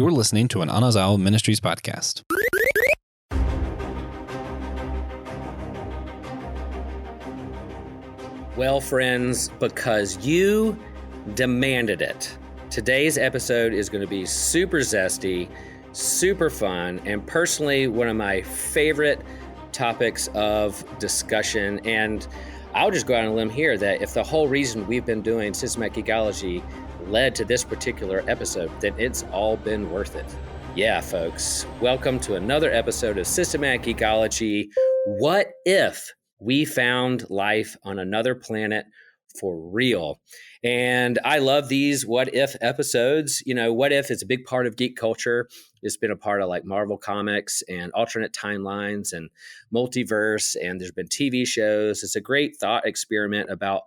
You're listening to an Anazao Ministries podcast. Well, friends, because you demanded it, today's episode is going to be super zesty, super fun, and personally one of my favorite topics of discussion. And I'll just go out on a limb here that if the whole reason we've been doing systematic geekology led to this particular episode, then it's all been worth it. Yeah, folks, welcome to another episode of Systematic Geekology. What if we found life on another planet for real? And I love these what if episodes. You know, what if is a big part of geek culture. It's been a part of like Marvel Comics and alternate timelines and multiverse, and there's been TV shows. It's a great thought experiment about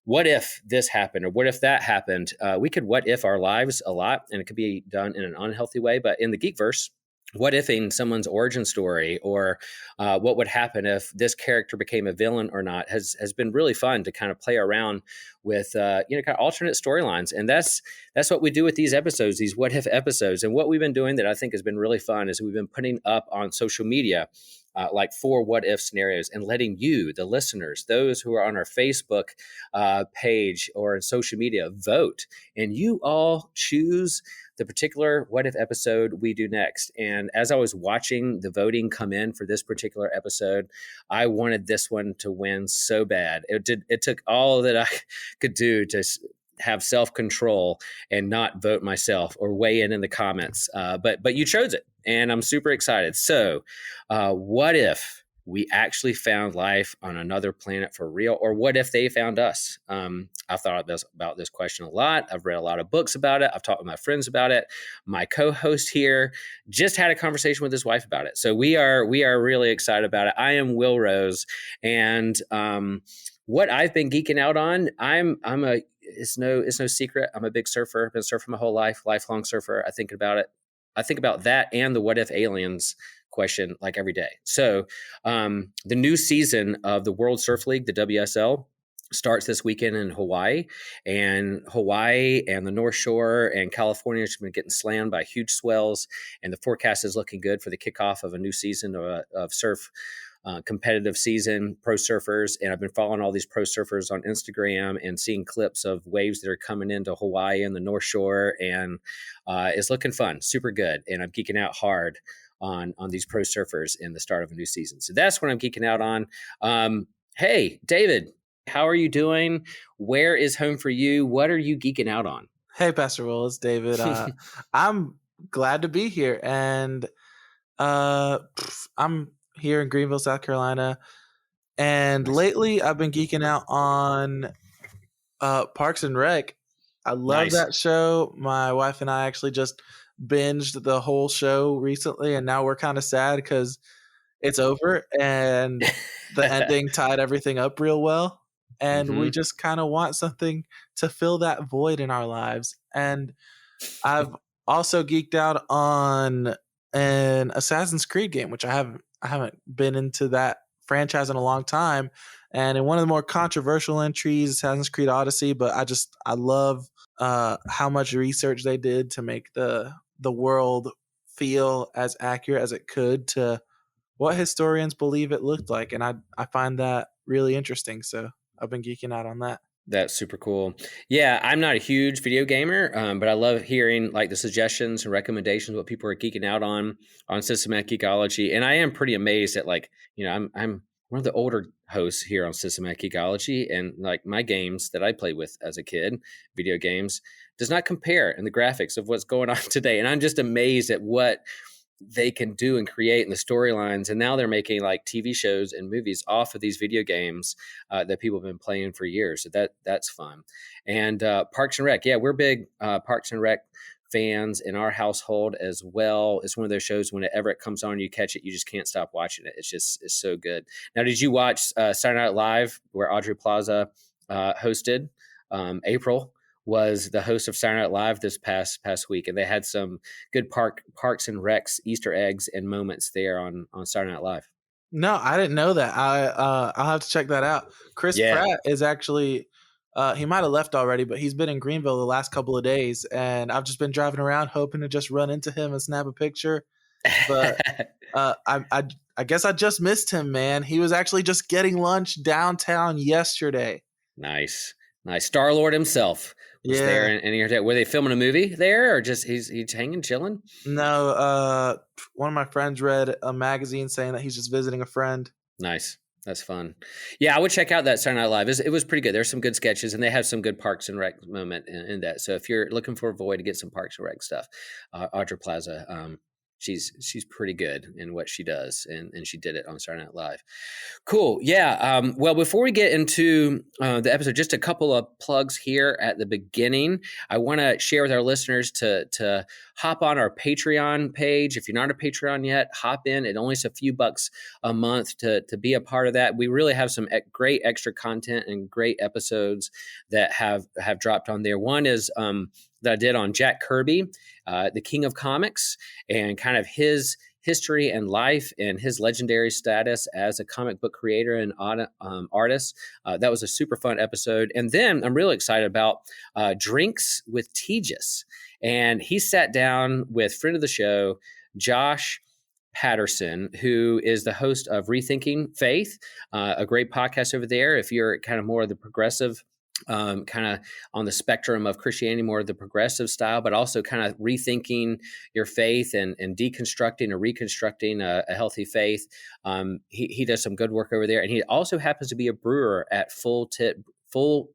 what if this happened or what if that happened. We could what if our lives a lot, and it could be done in an unhealthy way. But in the Geekverse, what ifing someone's origin story or what would happen if this character became a villain or not has been really fun to kind of play around with, kind of alternate storylines. And that's what we do with these episodes, these what if episodes. And what we've been doing that I think has been really fun is we've been putting up on social media like 4 what if scenarios and letting you, the listeners, those who are on our Facebook page or in social media, vote. And you all choose the particular what if episode we do next. And as I was watching the voting come in for this particular episode, I wanted this one to win so bad. It took all that I could do to have self-control and not vote myself or weigh in the comments. But you chose it, and I'm super excited. So what if we actually found life on another planet for real? Or what if they found us? I've thought about this question a lot. I've read a lot of books about it. I've talked with my friends about it. My co-host here just had a conversation with his wife about it. So we are really excited about it. I am Will Rose, and what I've been geeking out on, it's no secret. I'm a big surfer. I've been surfing my whole life, lifelong surfer. I think about that and the what if aliens question like every day. So the new season of the World Surf League, the WSL, starts this weekend in Hawaii, and the North Shore and California has been getting slammed by huge swells, and the forecast is looking good for the kickoff of a new season of surf competitive season, pro surfers. And I've been following all these pro surfers on Instagram and seeing clips of waves that are coming into Hawaii and the North Shore, and it's looking fun, super good. And I'm geeking out hard on these pro surfers in the start of a new season. So that's what I'm geeking out on. Hey, David, how are you doing? Where is home for you? What are you geeking out on? Hey, Pastor Will, it's David. I'm glad to be here. And I'm here in Greenville, South Carolina. And lately I've been geeking out on Parks and Rec. I love that show. My wife and I actually just binged the whole show recently, and now we're kind of sad because it's over and the ending tied everything up real well. And we just kind of want something to fill that void in our lives. And I've also geeked out on an Assassin's Creed game, which I haven't been into that franchise in a long time. And in one of the more controversial entries, Assassin's Creed Odyssey, but I love how much research they did to make the world feel as accurate as it could to what historians believe it looked like. And I find that really interesting. So I've been geeking out on that. That's super cool. Yeah, I'm not a huge video gamer, but I love hearing like the suggestions and recommendations, what people are geeking out on Systematic Geekology. And I am pretty amazed at I'm one of the older hosts here on Systematic Geekology, and like my games that I played with as a kid, video games, does not compare in the graphics of what's going on today. And I'm just amazed at what they can do and create in the storylines. And now they're making like TV shows and movies off of these video games that people have been playing for years. So that's fun. And Parks and Rec. Yeah, we're big Parks and Rec fans in our household as well. It's one of those shows whenever it comes on, you catch it, you just can't stop watching it. It's so good. Now, did you watch Saturday Night Live where Audrey Plaza hosted? April was the host of Saturday Night Live this past week, and they had some good Parks and Recs Easter eggs and moments there on Saturday Night Live. No, I didn't know that. I'll have to check that out. Chris Pratt is actually He might have left already, but he's been in Greenville the last couple of days, and I've just been driving around hoping to just run into him and snap a picture. But I guess I just missed him, man. He was actually just getting lunch downtown yesterday. Nice. Star-Lord himself was there, and were they filming a movie there, or just he's hanging, chilling? No, one of my friends read a magazine saying that he's just visiting a friend. Nice. That's fun. Yeah, I would check out that Saturday Night Live. It was pretty good. There's some good sketches, and they have some good Parks and Rec moment in that. So if you're looking for a void to get some Parks and Rec stuff, Audra Plaza, she's pretty good in what she does, and she did it on Saturday Night Live. Cool. Yeah. Well, before we get into the episode, just a couple of plugs here at the beginning. I want to share with our listeners to hop on our Patreon page. If you're not a Patreon yet, hop in. It only is a few bucks a month to be a part of that. We really have some great extra content and great episodes that have dropped on there. One is that I did on Jack Kirby, the King of Comics, and kind of his history and life and his legendary status as a comic book creator and artist. That was a super fun episode. And then I'm really excited about Drinks with Tejas. And he sat down with friend of the show, Josh Patterson, who is the host of Rethinking Faith, a great podcast over there. If you're kind of more of the progressive, kind of on the spectrum of Christianity, more of the progressive style, but also kind of rethinking your faith and deconstructing or reconstructing a healthy faith. He does some good work over there. And he also happens to be a brewer at Full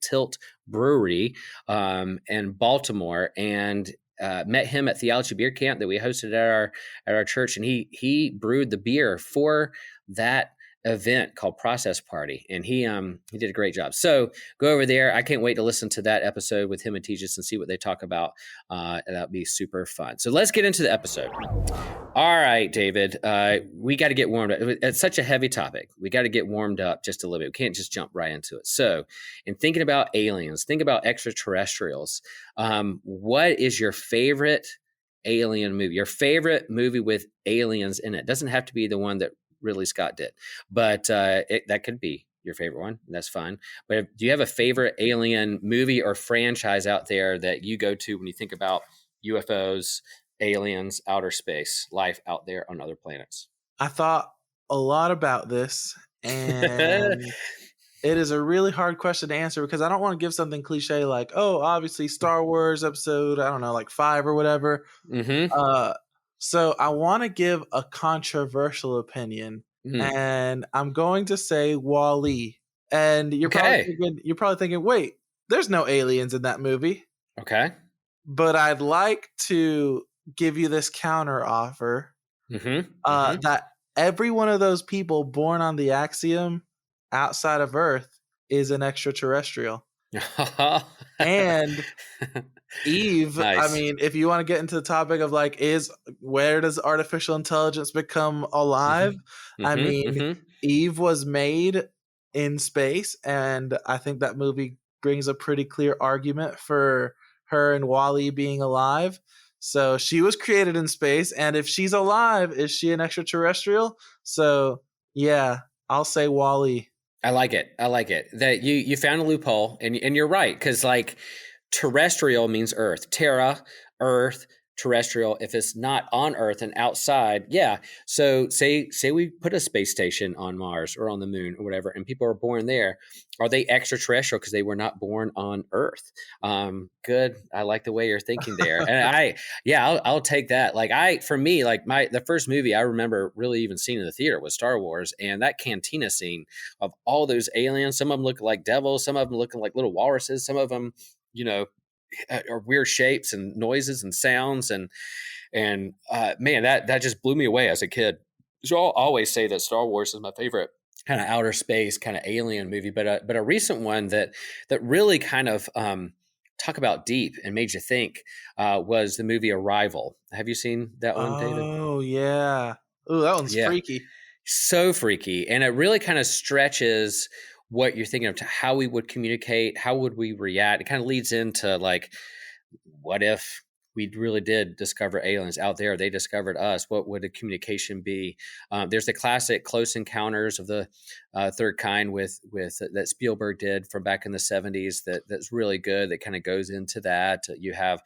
Tilt Brewery in Baltimore, and met him at Theology Beer Camp that we hosted at our church. And he brewed the beer for that event called Process Party, and he did a great job. So go over there. I can't wait to listen to that episode with him and Tejas and see what they talk about. That'll be super fun. So let's get into the episode. All right, David, we got to get warmed up. It's such a heavy topic. We got to get warmed up just a little bit. We can't just jump right into it. So in thinking about aliens, think about extraterrestrials. What is your favorite alien movie? Your favorite movie with aliens in it? Doesn't have to be the one that Ridley Scott did, but that could be your favorite one. That's fine. But do you have a favorite alien movie or franchise out there that you go to when you think about UFOs, aliens, outer space, life out there on other planets? I thought a lot about this, and it is a really hard question to answer because I don't want to give something cliche like, oh, obviously Star Wars episode, I don't know, like 5 or whatever. Mm-hmm. So I want to give a controversial opinion, and I'm going to say WALL-E. And you're probably thinking, wait, there's no aliens in that movie. Okay. But I'd like to give you this counter offer that every one of those people born on the axiom outside of Earth is an extraterrestrial. And Eve, nice. I mean, if you want to get into the topic of like, where does artificial intelligence become alive? I mean, Eve was made in space, and I think that movie brings a pretty clear argument for her and WALL-E being alive. So she was created in space, and if she's alive, is she an extraterrestrial? So yeah, I'll say WALL-E. I like it. That you found a loophole, and you're right, because like terrestrial means Earth, terra, Earth, terrestrial. If it's not on Earth and outside, yeah. So say we put a space station on Mars or on the moon or whatever, and people are born there. Are they extraterrestrial because they were not born on Earth? Good. I like the way you're thinking there, and I'll take that. Like for me, like the first movie I remember really even seeing in the theater was Star Wars, and that cantina scene of all those aliens. Some of them look like devils, some of them looking like little walruses, some of them, are weird shapes and noises and sounds, and man, that just blew me away as a kid. So I'll always say that Star Wars is my favorite kind of outer space kind of alien movie, but a recent one that really kind of talk about deep and made you think was the movie Arrival. Have you seen that one, David? Oh yeah. Oh, that one's freaky. So freaky, and it really kind of stretches what you're thinking of to how we would communicate, how would we react. It kind of leads into like, what if we really did discover aliens out there, they discovered us, what would a communication be? There's the classic Close Encounters of the Third Kind with that Spielberg did from back in the 70s. That's really good. That kind of goes into that. You have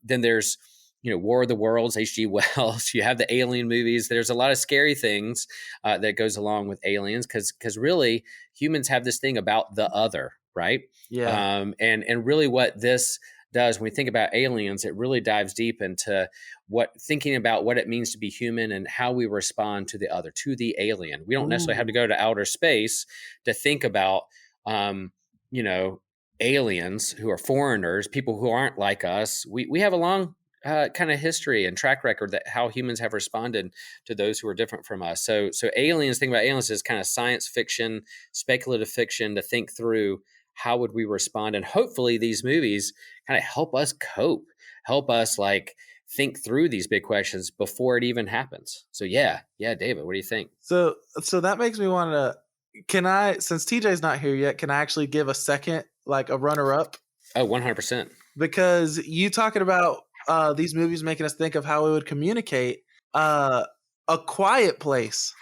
then there's War of the Worlds, H.G. Wells. You have the Alien movies. There's a lot of scary things that goes along with aliens because really humans have this thing about the other, right? Yeah. And really what this does when we think about aliens, it really dives deep into thinking about what it means to be human and how we respond to the other, to the alien. We don't necessarily have to go to outer space to think about, aliens who are foreigners, people who aren't like us. We have a long kind of history and track record that how humans have responded to those who are different from us. So aliens, think about aliens as kind of science fiction, speculative fiction to think through how would we respond. And hopefully these movies kind of help us cope, help us like think through these big questions before it even happens. So yeah, David, what do you think? So that makes me want to, since TJ's not here yet, can I actually give a second, like a runner up? Oh, 100%. Because you talking about these movies making us think of how we would communicate. A Quiet Place.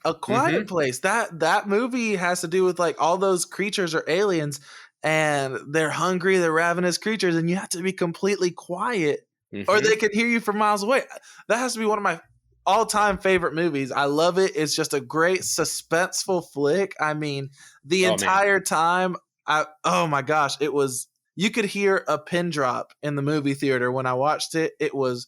A Quiet Place. That movie has to do with like all those creatures are aliens and they're hungry, they're ravenous creatures, and you have to be completely quiet or they can hear you from miles away. That has to be one of my all-time favorite movies. I love it. It's just a great suspenseful flick. I mean, the entire time, oh my gosh, it was, you could hear a pin drop in the movie theater when I watched it. It was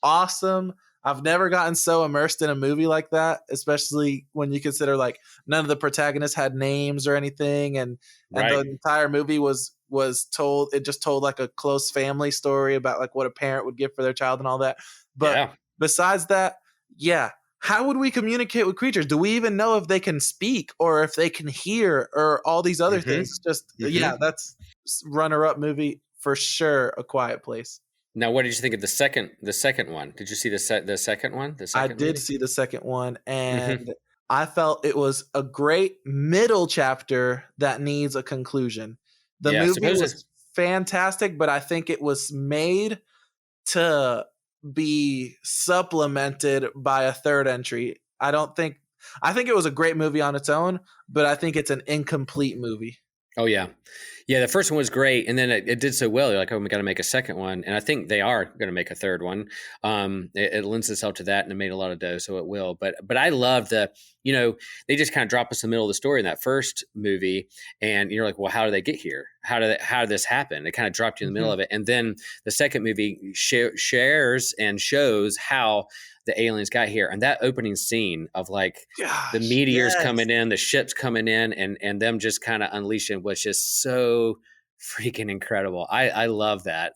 awesome. I've never gotten so immersed in a movie like that, especially when you consider like none of the protagonists had names or anything, and the entire movie was told. It just told like a close family story about like what a parent would give for their child and all that. But besides that, how would we communicate with creatures? Do we even know if they can speak or if they can hear or all these other things? It's just that's runner-up movie for sure. A Quiet Place. Now, what did you think of the second one? Did you see the second one? I did see the second one, and I felt it was a great middle chapter that needs a conclusion. The movie was fantastic, but I think it was made to be supplemented by a third entry. I think it was a great movie on its own, but I think it's an incomplete movie. Oh, yeah. The first one was great, and then it did so well. You're like, oh, we got to make a second one, and I think they are going to make a third one. It lends itself to that, and it made a lot of dough, so it will. But I love they just kind of drop us in the middle of the story in that first movie, and you're like, well, how do they get here? How did this happen? It kind of dropped you in the middle of it, and then the second movie shares and shows how the aliens got here, and that opening scene of like the meteors coming in, the ships coming in, and them just kind of unleashing was just so freaking incredible. I love that.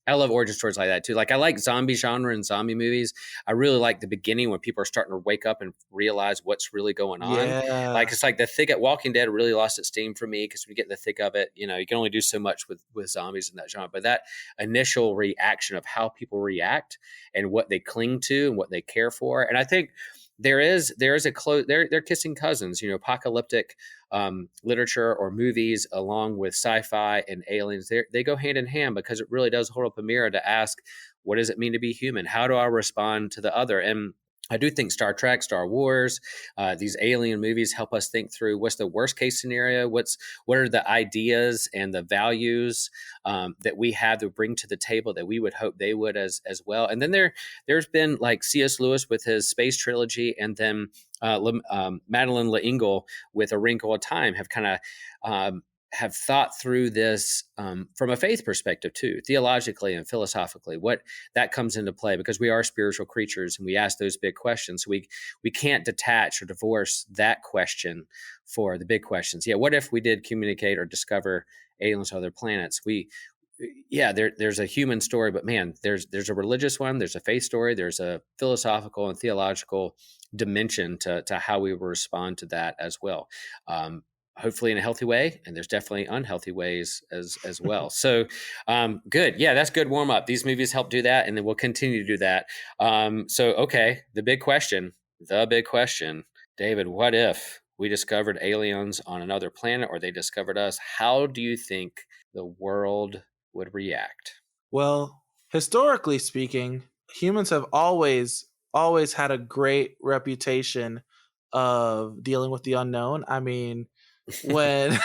I love origin stories like that too. Like I like zombie genre and zombie movies. I really like the beginning when people are starting to wake up and realize what's really going on. Yeah. Like it's like the thick at Walking Dead really lost its steam for me because we get in the thick of it. You can only do so much with zombies in that genre. But that initial reaction of how people react and what they cling to and what they care for. And I think there is a close. They're kissing cousins. Apocalyptic literature or movies, along with sci-fi and aliens, they go hand in hand because it really does hold up a mirror to ask, what does it mean to be human? How do I respond to the other? And I do think Star Trek, Star Wars, these alien movies help us think through what's the worst case scenario, what are the ideas and the values that we have to bring to the table that we would hope they would as well. And then there's been like C.S. Lewis with his space trilogy, and then Madeleine L'Engle with A Wrinkle of Time have kind of have thought through this from a faith perspective too, theologically and philosophically, what that comes into play, because we are spiritual creatures and we ask those big questions. We can't detach or divorce that question for the big questions. What if we did communicate or discover aliens on other planets? There's a human story, but man, there's a religious one, there's a faith story, there's a philosophical and theological dimension to how we will respond to that as well. Hopefully in a healthy way, and there's definitely unhealthy ways as well. So good. That's good warm up. These movies help do that, and then we'll continue to do that. Okay, the big question, David, what if we discovered aliens on another planet or they discovered us? How do you think the world would react? Well, historically speaking, humans have always had a great reputation of dealing with the unknown. I mean, when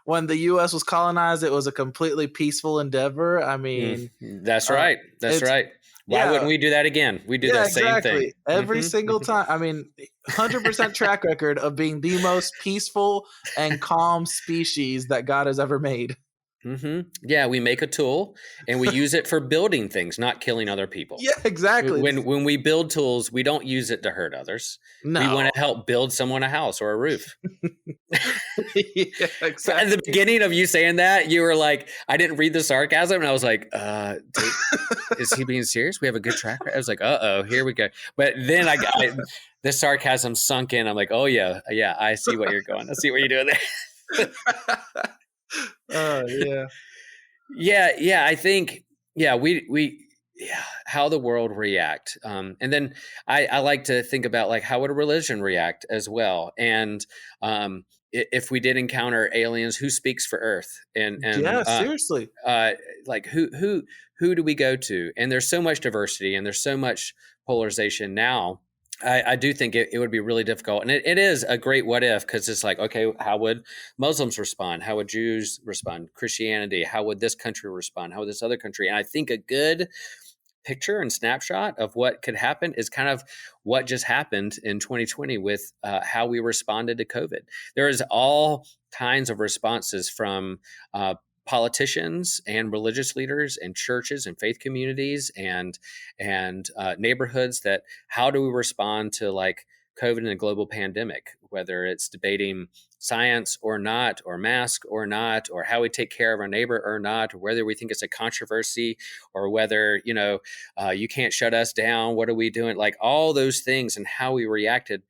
when the US was colonized, it was a completely peaceful endeavor. I mean, That's uh, right. That's it's right. Why yeah, wouldn't we do that again? We do yeah, the same thing. exactly. Every single time. I mean, 100% track record of being the most peaceful and calm species that God has ever made. Yeah, we make a tool and we use it for building things, not killing other people. Yeah, exactly. When we build tools, we don't use it to hurt others. We want No. to help build someone a house or a roof. Yeah, At the exactly. beginning of you saying that, you were like, I didn't read the sarcasm, and I was like, is he being serious? We have a good track record. I was like, here we go. But then the sarcasm sunk in. I'm like, oh yeah, I see what you're going. I see what you're doing there. Oh, yeah. Yeah. I think, how the world react. And then I like to think about like, how would a religion react as well? And if we did encounter aliens, who speaks for Earth? Yeah, seriously. Like who do we go to? And there's so much diversity and there's so much polarization now. I do think it would be really difficult. And it is a great what if, because it's like, okay, how would Muslims respond? How would Jews respond? Christianity? How would this country respond? How would this other country? And I think a good picture and snapshot of what could happen is kind of what just happened in 2020 with how we responded to COVID. There is all kinds of responses from politicians and religious leaders and churches and faith communities and neighborhoods that how do we respond to like COVID and a global pandemic, whether it's debating science or not, or mask or not, or how we take care of our neighbor or not, or whether we think it's a controversy, or whether, you can't shut us down. What are we doing? Like all those things and how we reacted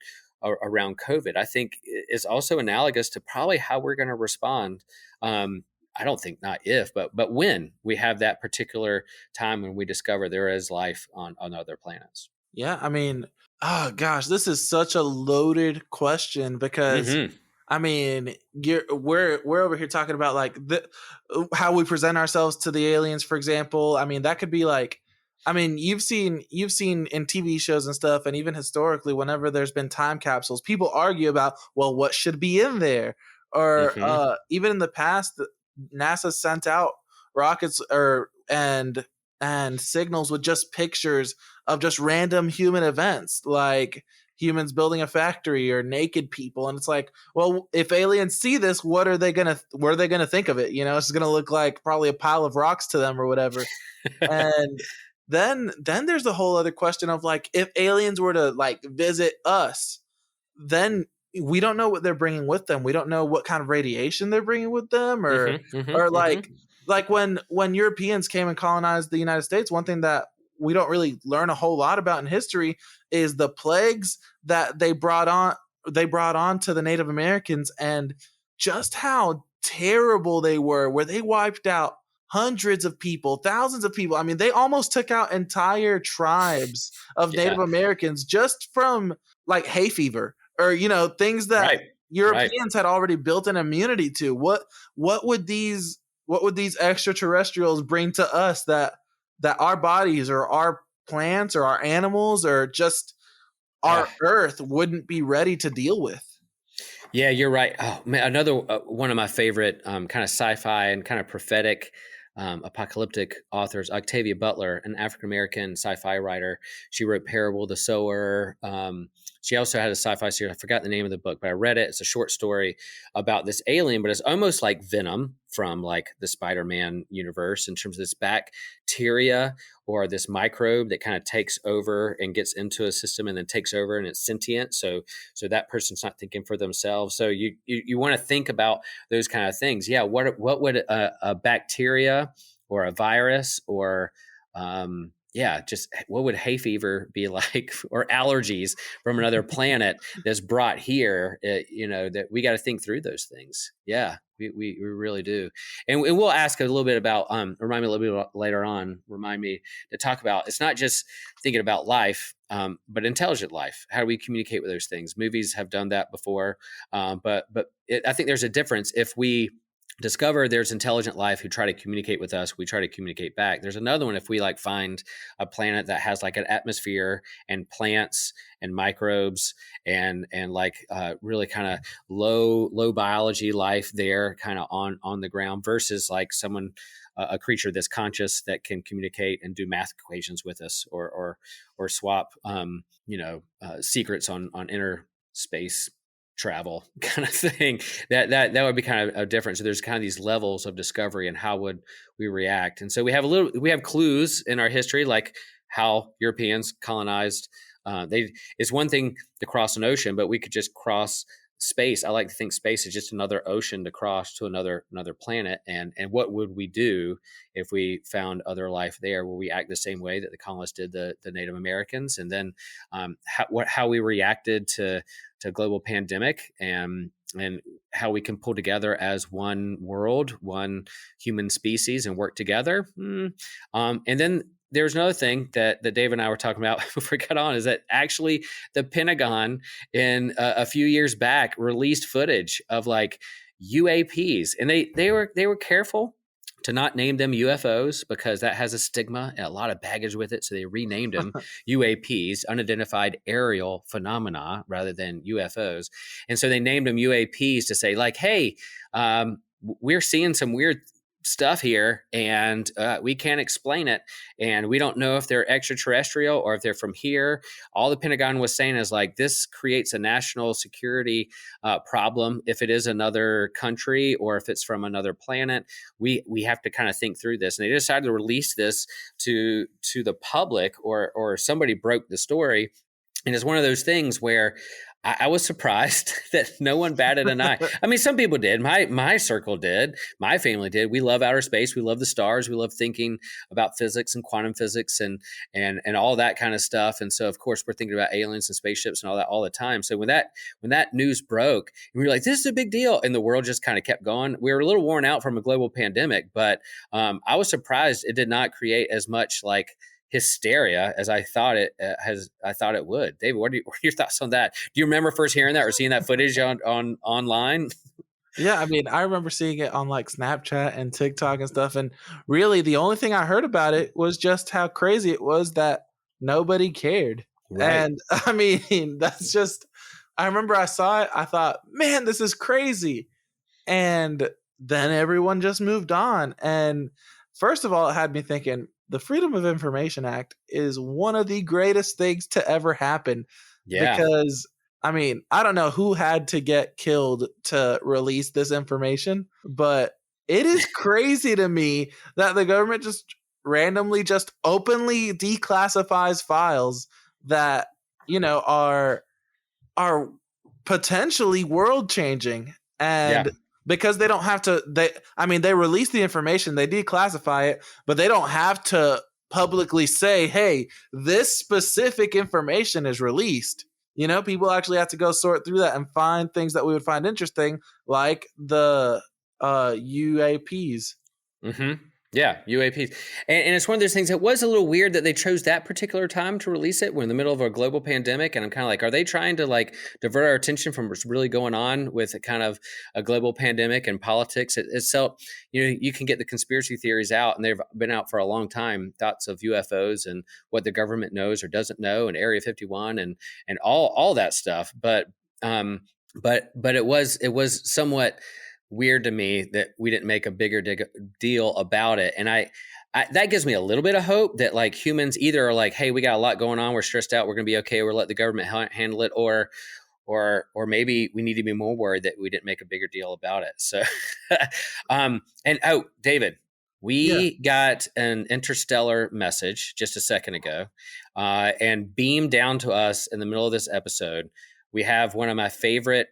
around COVID, I think is also analogous to probably how we're going to respond. I don't think not if, but when we have that particular time when we discover there is life on other planets. Yeah, I mean, oh gosh, this is such a loaded question because I mean, we're over here talking about like how we present ourselves to the aliens, for example. I mean, that could be like, I mean, you've seen in TV shows and stuff, and even historically, whenever there's been time capsules, people argue about, well, what should be in there, or even in the past, NASA sent out rockets and signals with just pictures of just random human events, like humans building a factory or naked people, and it's like, well, if aliens see this, what are they gonna think of it? It's gonna look like probably a pile of rocks to them or whatever. And then there's the whole other question of like, if aliens were to like visit us, then we don't know what they're bringing with them. We don't know what kind of radiation they're bringing with them, or like when Europeans came and colonized the United States, one thing that we don't really learn a whole lot about in history is the plagues that they brought on to the Native Americans, and just how terrible they were, where they wiped out hundreds of people, thousands of people. I mean, they almost took out entire tribes of Native Americans just from like hay fever, or things that Europeans had already built an immunity to. What would these extraterrestrials bring to us that our bodies or our plants or our animals or just our Earth wouldn't be ready to deal with? Yeah, you're right. Oh man, another one of my favorite kind of sci-fi and kind of prophetic apocalyptic authors, Octavia Butler, an African-American sci-fi writer. She wrote Parable, The Sower. She also had a sci-fi series. I forgot the name of the book, but I read it. It's a short story about this alien, but it's almost like Venom from like the Spider-Man universe in terms of this bacteria or this microbe that kind of takes over and gets into a system and then takes over and it's sentient. So that person's not thinking for themselves. So you want to think about those kind of things. Yeah. What would a bacteria or a virus or just what would hay fever be like, or allergies from another planet that's brought here? That we got to think through those things. Yeah, we really do. And we'll ask a little bit about, remind me a little bit later on, remind me to talk about, it's not just thinking about life, but intelligent life. How do we communicate with those things? Movies have done that before. But I think there's a difference if we discover there's intelligent life who try to communicate with us, we try to communicate back. There's another one, if we like find a planet that has like an atmosphere and plants and microbes and like really kind of low biology life there, kind of on the ground, versus like someone, a creature that's conscious that can communicate and do math equations with us, or swap secrets on inner space travel kind of thing. That would be kind of a difference. So there's kind of these levels of discovery and how would we react. And so we have clues in our history, like how Europeans colonized. It's one thing to cross an ocean, but we could just cross space. I like to think space is just another ocean to cross to another planet. And what would we do if we found other life there? Will we act the same way that the colonists did the Native Americans? And then how we reacted to global pandemic, and how we can pull together as one world, one human species, and work together. And then there's another thing that Dave and I were talking about before we got on, is that actually the Pentagon in a few years back released footage of like UAPs, and they were careful to not name them UFOs because that has a stigma and a lot of baggage with it. So they renamed them UAPs, unidentified aerial phenomena, rather than UFOs. And so they named them UAPs to say like, hey, we're seeing some weird stuff here, and we can't explain it, and we don't know if they're extraterrestrial or if they're from here. All the Pentagon was saying is like, this creates a national security problem if it is another country or if it's from another planet. We have to kind of think through this, and they decided to release this to the public, or somebody broke the story. And it's one of those things where I was surprised that no one batted an eye. I mean, some people did. My circle did. My family did. We love outer space. We love the stars. We love thinking about physics and quantum physics and all that kind of stuff. And so, of course, we're thinking about aliens and spaceships and all that all the time. So when that news broke, we were like, this is a big deal. And the world just kind of kept going. We were a little worn out from a global pandemic, but I was surprised it did not create as much like hysteria as I thought it would. David, what are your thoughts on that? Do you remember first hearing that or seeing that footage on online? Yeah, I mean, I remember seeing it on like Snapchat and TikTok and stuff, and really the only thing I heard about it was just how crazy it was that nobody cared. Right. And I mean, that's just, I remember I saw it, I thought, man, this is crazy. And then everyone just moved on. And first of all, it had me thinking, the Freedom of Information Act is one of the greatest things to ever happen. Yeah. Because, I mean, I don't know who had to get killed to release this information, but it is crazy to me that the government just randomly, just openly declassifies files that, are potentially world changing. And because they don't have to, they release the information, they declassify it, but they don't have to publicly say, hey, this specific information is released. People actually have to go sort through that and find things that we would find interesting, like the UAPs. Mm-hmm. Yeah, UAPs. And it's one of those things that was a little weird that they chose that particular time to release it. We're in the middle of a global pandemic. And I'm kind of like, are they trying to like divert our attention from what's really going on with a kind of a global pandemic and politics itself? You can get the conspiracy theories out, and they've been out for a long time, thoughts of UFOs and what the government knows or doesn't know, and Area 51 and all that stuff. But it was somewhat weird to me that we didn't make a bigger deal about it. And I that gives me a little bit of hope that like humans either are like, hey, we got a lot going on, we're stressed out, we're going to be okay, we'll let the government handle it, or maybe we need to be more worried that we didn't make a bigger deal about it. So David, we got an interstellar message just a second ago, and beamed down to us in the middle of this episode. We have one of my favorite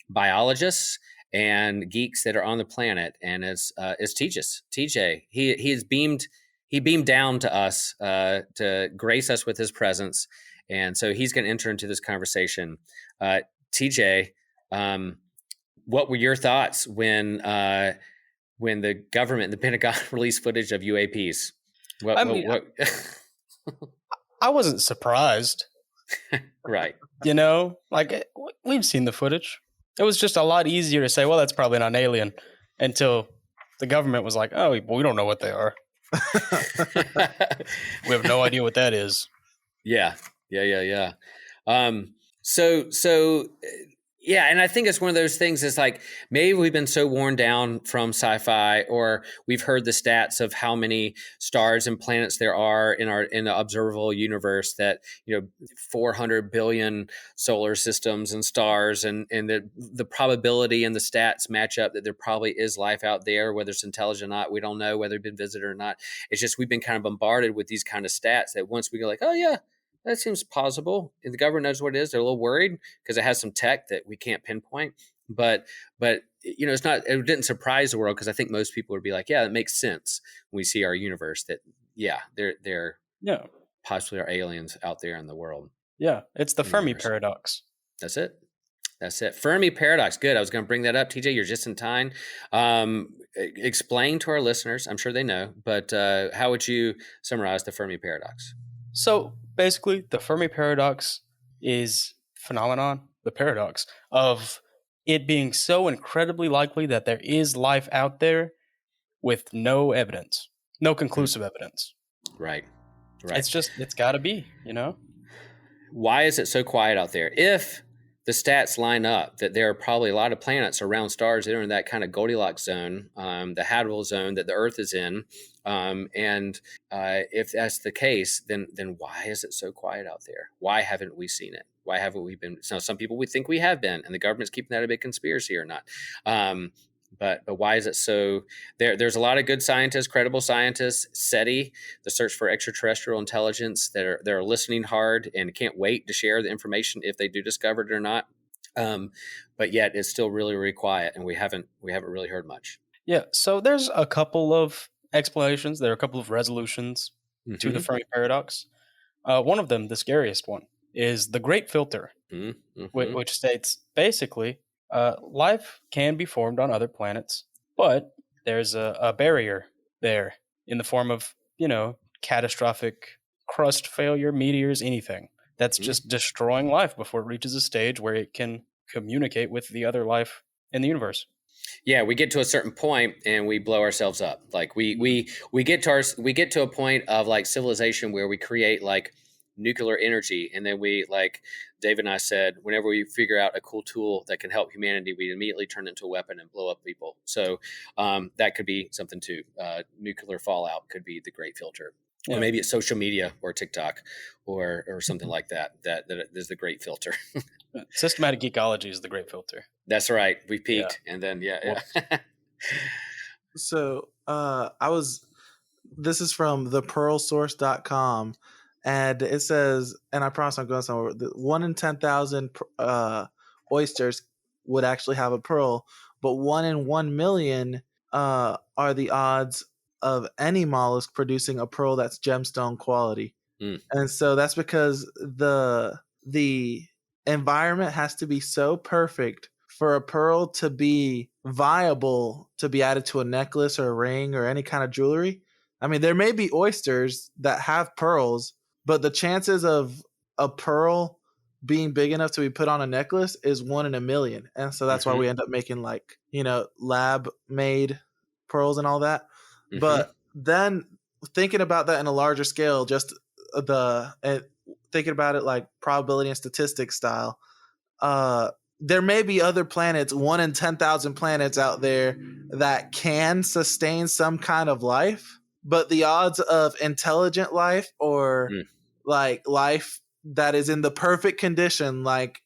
biologists and geeks that are on the planet, and it's TJ. He beamed down to us to grace us with his presence, and so he's going to enter into this conversation. TJ, what were your thoughts when the government, the Pentagon, released footage of UAPs? I wasn't surprised. Right. Like we've seen the footage. It was just a lot easier to say, well, that's probably not an alien. until the government was like, oh, well, we don't know what they are. We have no idea what that is. Yeah. So yeah, and I think it's one of those things. It's like maybe we've been so worn down from sci-fi, or we've heard the stats of how many stars and planets there are in the observable universe. That 400 billion solar systems and stars, and the probability and the stats match up that there probably is life out there, whether it's intelligent or not. We don't know whether it's been visited or not. It's just we've been kind of bombarded with these kind of stats that once we go like, oh yeah, that seems plausible. If the government knows what it is, they're a little worried because it has some tech that we can't pinpoint. But it's not. It didn't surprise the world because I think most people would be like, yeah, it makes sense when we see our universe that there possibly are aliens out there in the world. Yeah, it's the Fermi paradox. That's it. Fermi paradox. Good. I was going to bring that up. TJ, you're just in time. Explain to our listeners. I'm sure they know, but how would you summarize the Fermi paradox? So basically, the Fermi paradox is the paradox of it being so incredibly likely that there is life out there with no evidence, no conclusive evidence. Right. It's got to be, Why is it so quiet out there? If the stats line up that there are probably a lot of planets around stars that are in that kind of Goldilocks zone, the habitable zone that the Earth is in. If that's the case, then why is it so quiet out there? Why haven't we seen it? Why haven't we been? So some people would think we have been, and the government's keeping that a big conspiracy or not. But why is it so? There's a lot of good scientists, credible scientists. SETI, the search for extraterrestrial intelligence, that are listening hard and can't wait to share the information if they do discover it or not. But yet it's still really, really quiet, and we haven't really heard much. Yeah. So there's a couple of explanations. There are a couple of resolutions to the Fermi paradox. One of them, the scariest one, is the Great Filter, which states basically life can be formed on other planets, but there's a barrier there in the form of, catastrophic crust failure, meteors, anything that's just destroying life before it reaches a stage where it can communicate with the other life in the universe. Yeah, we get to a certain point and we blow ourselves up. Like we get to a point of like civilization where we create like nuclear energy, and then we, like David and I said, whenever we figure out a cool tool that can help humanity, we immediately turn it into a weapon and blow up people. So that could be something too. Nuclear fallout could be the Great Filter. Yeah. Or maybe it's social media or TikTok or something like that. That is the Great Filter. Systematic geekology is the Great Filter. That's right. We peaked, and then So this is from thepearlsource.com, and it says, and I promise I'm going somewhere, that 1 in 10,000 oysters would actually have a pearl, but 1 in 1 million are the odds of any mollusk producing a pearl that's gemstone quality. And so that's because the environment has to be so perfect for a pearl to be viable to be added to a necklace or a ring or any kind of jewelry. I mean, there may be oysters that have pearls, but the chances of a pearl being big enough to be put on a necklace is 1 in a million. And so that's why we end up making lab made pearls and all that. But then thinking about that in a larger scale, just thinking about it like probability and statistics style, there may be other planets, 1 in 10,000 planets out there that can sustain some kind of life, but the odds of intelligent life or like life that is in the perfect condition, like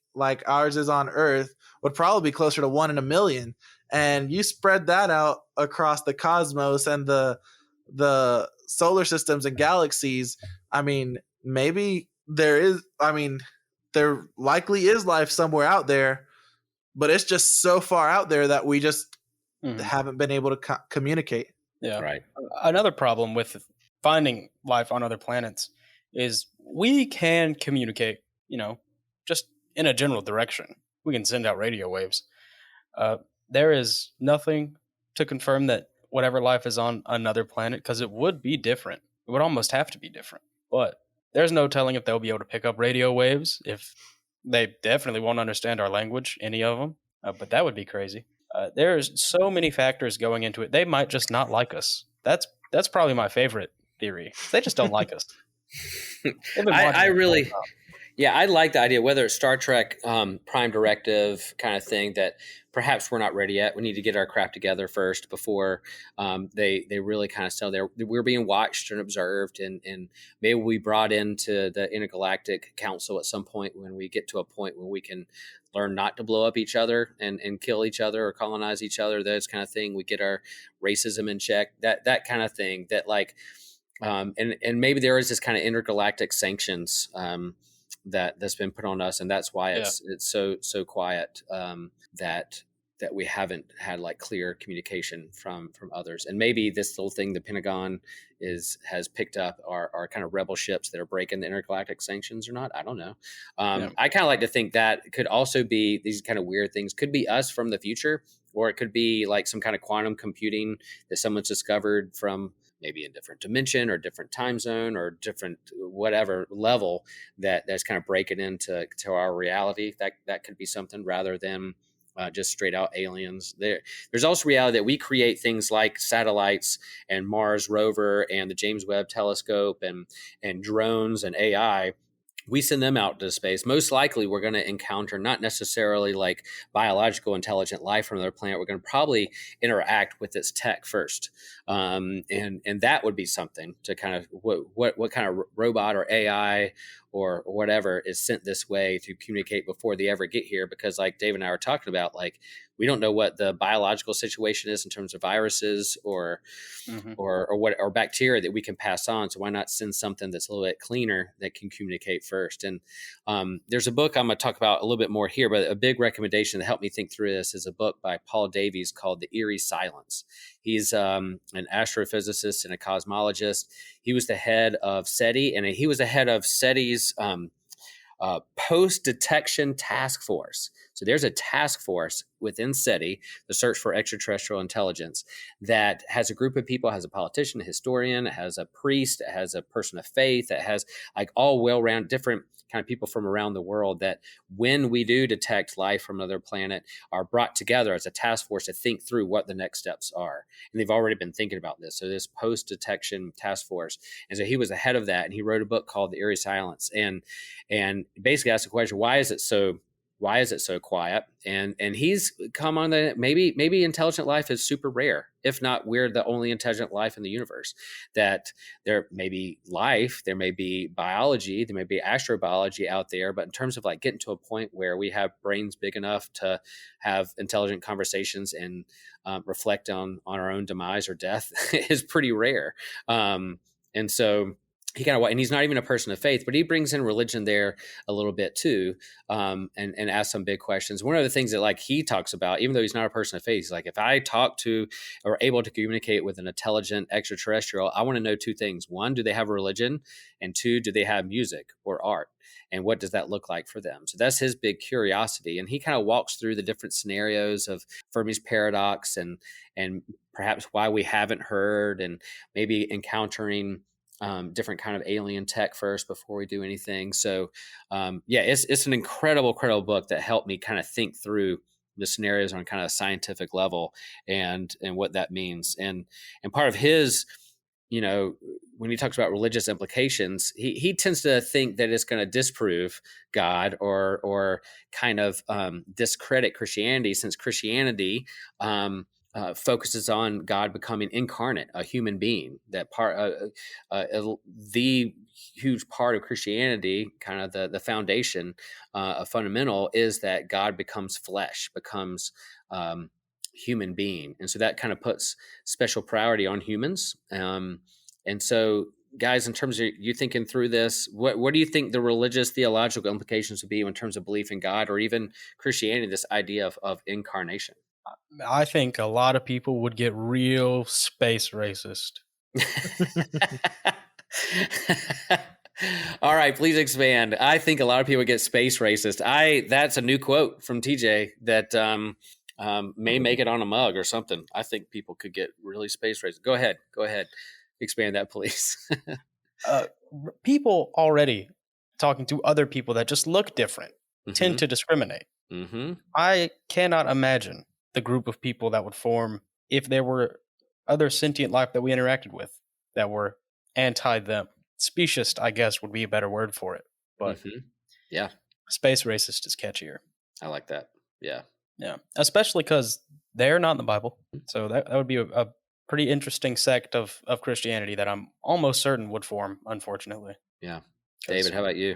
ours is on Earth, would probably be closer to 1 in a million. And you spread that out across the cosmos and the solar systems and galaxies. I mean, maybe there likely is life somewhere out there, but it's just so far out there that we just haven't been able to communicate. Yeah. Right. Another problem with finding life on other planets is we can communicate, just in a general direction. We can send out radio waves. There is nothing to confirm that whatever life is on another planet, because it would be different. It would almost have to be different. But there's no telling if they'll be able to pick up radio waves, if they definitely won't understand our language, any of them. But that would be crazy. There's so many factors going into it. They might just not like us. That's probably my favorite theory. They just don't like us. I really, I like the idea, whether it's Star Trek Prime Directive kind of thing, that perhaps we're not ready yet. We need to get our crap together first before they really kind of sell there. We're being watched and observed, and maybe we brought into the Intergalactic Council at some point when we get to a point where we can learn not to blow up each other and kill each other or colonize each other, those kind of thing. We get our racism in check, that kind of thing, that like, and maybe there is this kind of intergalactic sanctions that's been put on us, and that's why it's so quiet, that we haven't had like clear communication from others. And maybe this little thing the Pentagon has picked up are kind of rebel ships that are breaking the intergalactic sanctions or not. I don't know. I kind of like to think that could also be these kind of weird things, could be us from the future, or it could be like some kind of quantum computing that someone's discovered from maybe a different dimension or different time zone or different whatever level that's kind of breaking into our reality. That could be something rather than just straight out aliens. There's also reality that we create things like satellites and Mars rover and the James Webb Telescope and drones and AI. We send them out to space. Most likely we're going to encounter not necessarily like biological intelligent life from another planet. We're going to probably interact with its tech first. And that would be something to kind of what kind of robot or AI or whatever is sent this way to communicate before they ever get here. Because like Dave and I were talking about, like, we don't know what the biological situation is in terms of viruses or bacteria that we can pass on. So why not send something that's a little bit cleaner that can communicate first? And there's a book I'm going to talk about a little bit more here, but a big recommendation that helped me think through this is a book by Paul Davies called The Eerie Silence. He's an astrophysicist and a cosmologist. He was the head of SETI, and he was the head of SETI's post-detection task force. So there's a task force within SETI, the Search for Extraterrestrial Intelligence, that has a group of people, has a politician, a historian, it has a priest, it has a person of faith, it has like all well-rounded different kind of people from around the world that when we do detect life from another planet are brought together as a task force to think through what the next steps are. And they've already been thinking about this. So this post-detection task force. And so he was the head of that, and he wrote a book called The Eerie Silence. And basically asked the question, why is it so quiet? And he's come on that maybe intelligent life is super rare. If not, we're the only intelligent life in the universe. That there may be life, there may be biology, there may be astrobiology out there, but in terms of like getting to a point where we have brains big enough to have intelligent conversations and reflect on our own demise or death is pretty rare. And so and he's not even a person of faith, but he brings in religion there a little bit too, and asks some big questions. One of the things that like he talks about, even though he's not a person of faith, he's like, if I talk to or able to communicate with an intelligent extraterrestrial, I want to know two things. One, do they have a religion? And two, do they have music or art? And what does that look like for them? So that's his big curiosity. And he kind of walks through the different scenarios of Fermi's paradox and perhaps why we haven't heard, and maybe encountering different kind of alien tech first before we do anything. So it's an incredible book that helped me kind of think through the scenarios on kind of a scientific level and what that means. And part of his, when he talks about religious implications, he tends to think that it's going to disprove God or kind of discredit Christianity, since Christianity focuses on God becoming incarnate, a human being. That part, the huge part of Christianity, kind of the foundation, a fundamental, is that God becomes flesh, becomes human being, and so that kind of puts special priority on humans. And so, guys, in terms of you thinking through this, what do you think the religious theological implications would be in terms of belief in God, or even Christianity, this idea of incarnation? I think a lot of people would get real space racist. All right, please expand. I think a lot of people get space racist. That's a new quote from TJ that may make it on a mug or something. I think people could get really space racist. Go ahead. Expand that, please. People already talking to other people that just look different tend to discriminate. Mm-hmm. I cannot imagine the group of people that would form if there were other sentient life that we interacted with that were anti them. Speciest, I guess, would be a better word for it. But yeah, space racist is catchier. I like that. Yeah. Yeah. Especially because they're not in the Bible. So that would be a pretty interesting sect of Christianity that I'm almost certain would form, unfortunately. Yeah. David, how about you?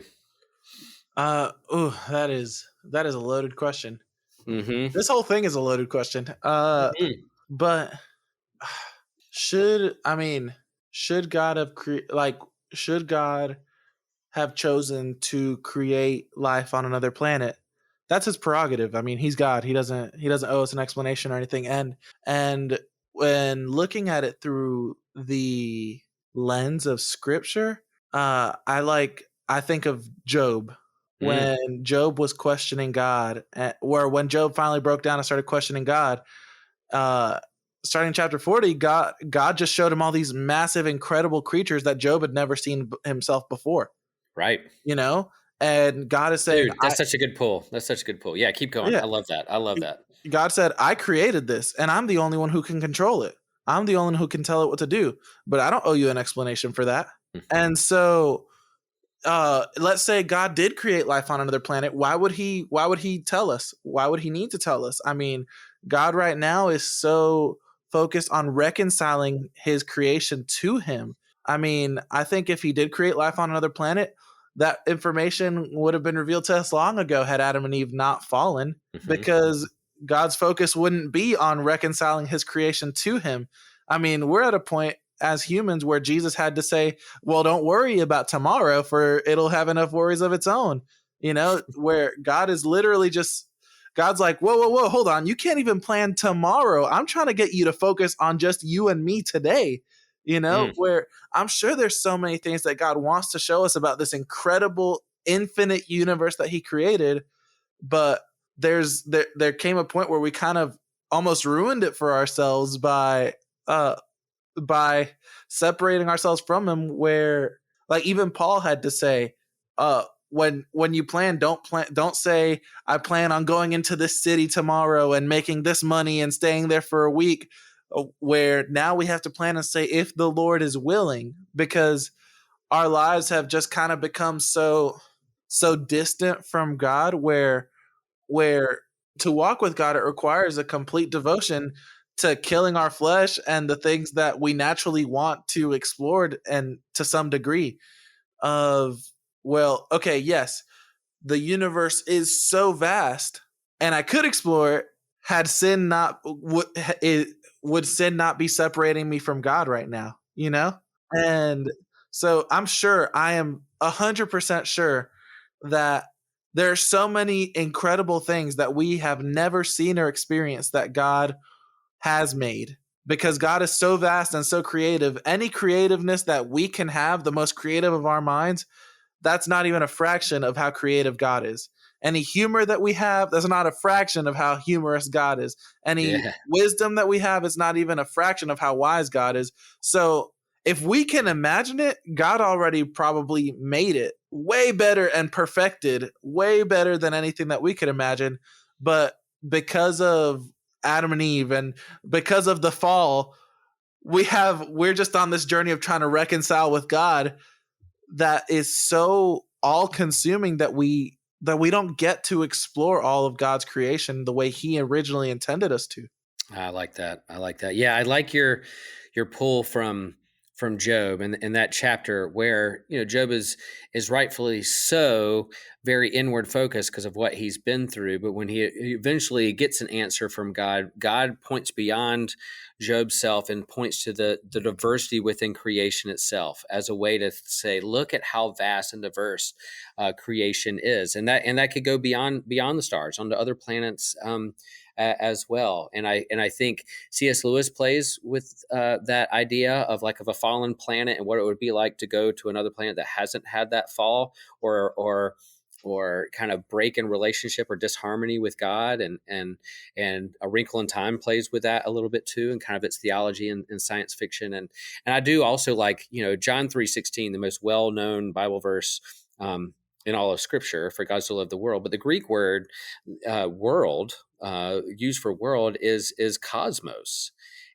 That is a loaded question. This whole thing is a loaded question. But should God have should God have chosen to create life on another planet? That's his prerogative. I mean, he's God. He doesn't owe us an explanation or anything. And when looking at it through the lens of Scripture, I think of Job. When Job was questioning God, or when Job finally broke down and started questioning God, starting chapter 40, God just showed him all these massive, incredible creatures that Job had never seen himself before. Right. And God is saying, dude, that's such a good pull. Yeah, keep going. Yeah. I love that. God said, I created this, and I'm the only one who can control it. I'm the only one who can tell it what to do, but I don't owe you an explanation for that. And so, let's say God did create life on another planet. Why would he tell us? Why would he need to tell us? I mean, God right now is so focused on reconciling his creation to him. I mean, I think if he did create life on another planet, that information would have been revealed to us long ago had Adam and Eve not fallen, because God's focus wouldn't be on reconciling his creation to him. I mean, we're at a point as humans where Jesus had to say, well, don't worry about tomorrow, for it'll have enough worries of its own, where God is literally God's like, whoa, hold on. You can't even plan tomorrow. I'm trying to get you to focus on just you and me today, where I'm sure there's so many things that God wants to show us about this incredible, infinite universe that he created. But there came a point where we kind of almost ruined it for ourselves by separating ourselves from him, where like even Paul had to say, when you don't say I plan on going into this city tomorrow and making this money and staying there for a week, where now we have to plan and say if the Lord is willing, because our lives have just kind of become so distant from God, where to walk with God, it requires a complete devotion to killing our flesh and the things that we naturally want to explore, and to some degree of, well, okay, yes, the universe is so vast and I could explore it had sin not would sin not be separating me from God right now, And so I am 100% sure that there are so many incredible things that we have never seen or experienced that God has made, because God is so vast and so creative. Any creativeness that we can have, the most creative of our minds, that's not even a fraction of how creative God is. Any humor that we have, that's not a fraction of how humorous God is. Any wisdom that we have is not even a fraction of how wise God is. So if we can imagine it, God already probably made it way better and perfected, way better than anything that we could imagine. But because of Adam and Eve and because of the fall, we're just on this journey of trying to reconcile with God that is so all-consuming that we don't get to explore all of God's creation the way he originally intended us to. I like that. Yeah, I like your pull from Job and that chapter where, Job is rightfully so very inward focused because of what he's been through. But when he eventually gets an answer from God, God points beyond Job's self and points to the diversity within creation itself as a way to say, look at how vast and diverse creation is. And that could go beyond the stars onto other planets as well. And I think C.S. Lewis plays with that idea of a fallen planet and what it would be like to go to another planet that hasn't had that fall or kind of break in relationship or disharmony with God, and A Wrinkle in Time plays with that a little bit too, and kind of its theology and science fiction. And I do also like, John 3:16, the most well-known Bible verse in all of Scripture, for God so loved the world. But the Greek word world used for world is cosmos.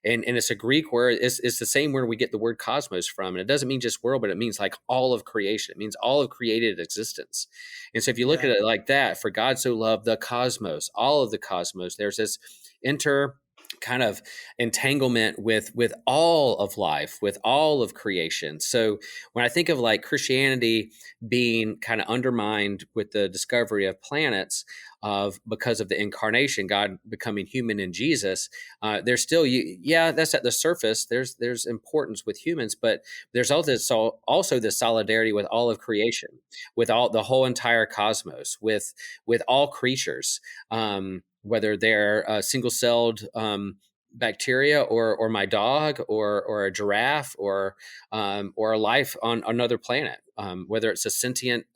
And it's a Greek word. It's the same word we get the word cosmos from. And it doesn't mean just world, but it means like all of creation. It means all of created existence. And so if you look at it like that, for God so loved the cosmos, all of the cosmos, there's this kind of entanglement with all of life, with all of creation. So when I think of like Christianity being kind of undermined with the discovery of planets because of the incarnation, God becoming human in Jesus, there's still, that's at the surface. There's importance with humans, but there's also the solidarity with all of creation, with all the whole entire cosmos, with all creatures. Whether they're single-celled bacteria or my dog or a giraffe or a life on another planet, whether it's a sentient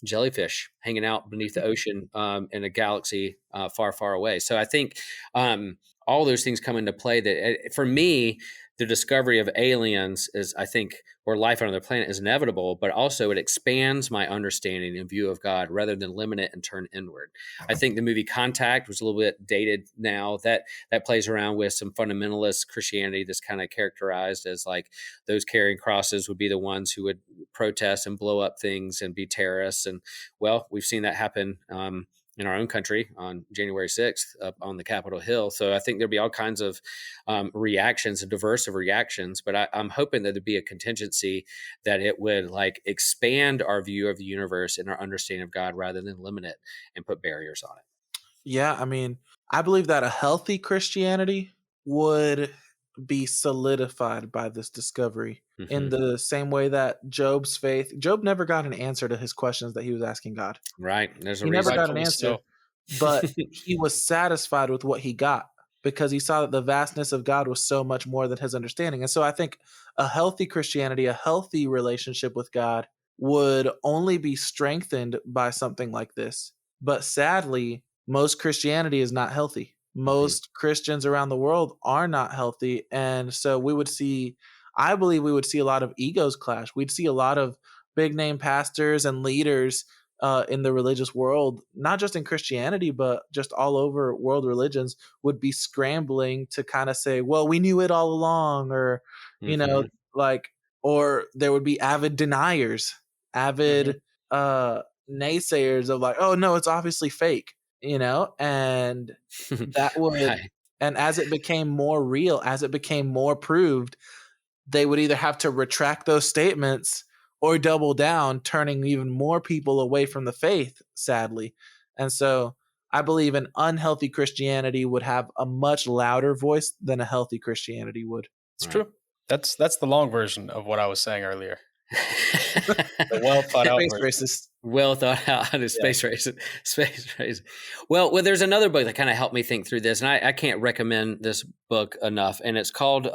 jellyfish hanging out beneath the ocean in a galaxy far, far away. So I think all those things come into play that for me, the discovery of aliens is, I think, or life on another planet is inevitable, but also it expands my understanding and view of God rather than limit it and turn inward. I think the movie Contact was a little bit dated now. That plays around with some fundamentalist Christianity that's kind of characterized as like those carrying crosses would be the ones who would protest and blow up things and be terrorists. And well, we've seen that happen in our own country on January 6th up on the Capitol Hill. So I think there'll be all kinds of reactions, a diverse of reactions, but I'm hoping that there'd be a contingency that it would like expand our view of the universe and our understanding of God rather than limit it and put barriers on it. Yeah, I mean, I believe that a healthy Christianity would be solidified by this discovery in the same way that Job's faith, Job never got an answer to his questions that he was asking God. Right. He never got an answer, but he was satisfied with what he got because he saw that the vastness of God was so much more than his understanding. And so I think a healthy Christianity, a healthy relationship with God would only be strengthened by something like this. But sadly, most Christianity is not healthy. Most Christians around the world are not healthy. And so I believe we would see a lot of egos clash. We'd see a lot of big name pastors and leaders in the religious world, not just in Christianity, but just all over world religions, would be scrambling to kind of say, well, we knew it all along, or, or there would be avid deniers, avid naysayers of like, oh, no, it's obviously fake, and that would, Right. And as it became more real, as it became more proved, they would either have to retract those statements or double down, turning even more people away from the faith, sadly. And so I believe an unhealthy Christianity would have a much louder voice than a healthy Christianity would. It's true. That's the long version of what I was saying earlier. The well thought out version. Well thought out space race. Well, there's another book that kind of helped me think through this, and I can't recommend this book enough. And it's called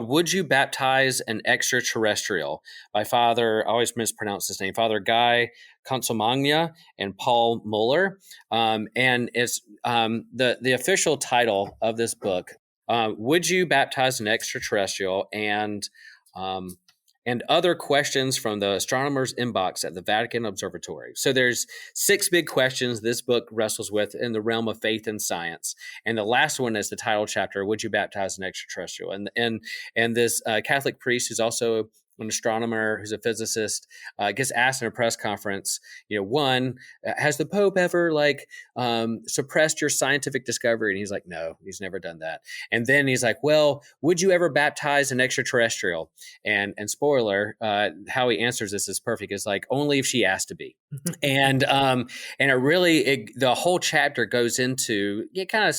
"Would You Baptize an Extraterrestrial" by Father, I always mispronounce his name, Father Guy Consolmagna and Paul Muller. And it's the official title of this book. Would you baptize an extraterrestrial? And other questions from the astronomer's inbox at the Vatican Observatory. So there's 6 big questions this book wrestles with in the realm of faith and science. And the last one is the title chapter, Would You Baptize an Extraterrestrial? And this Catholic priest who's also an astronomer, who's a physicist, gets asked in a press conference, one, has the Pope ever suppressed your scientific discovery? And he's like, no, he's never done that. And then he's like, well, would you ever baptize an extraterrestrial? And spoiler, how he answers this is perfect. It's like, only if she asked to be. And the whole chapter goes into kind of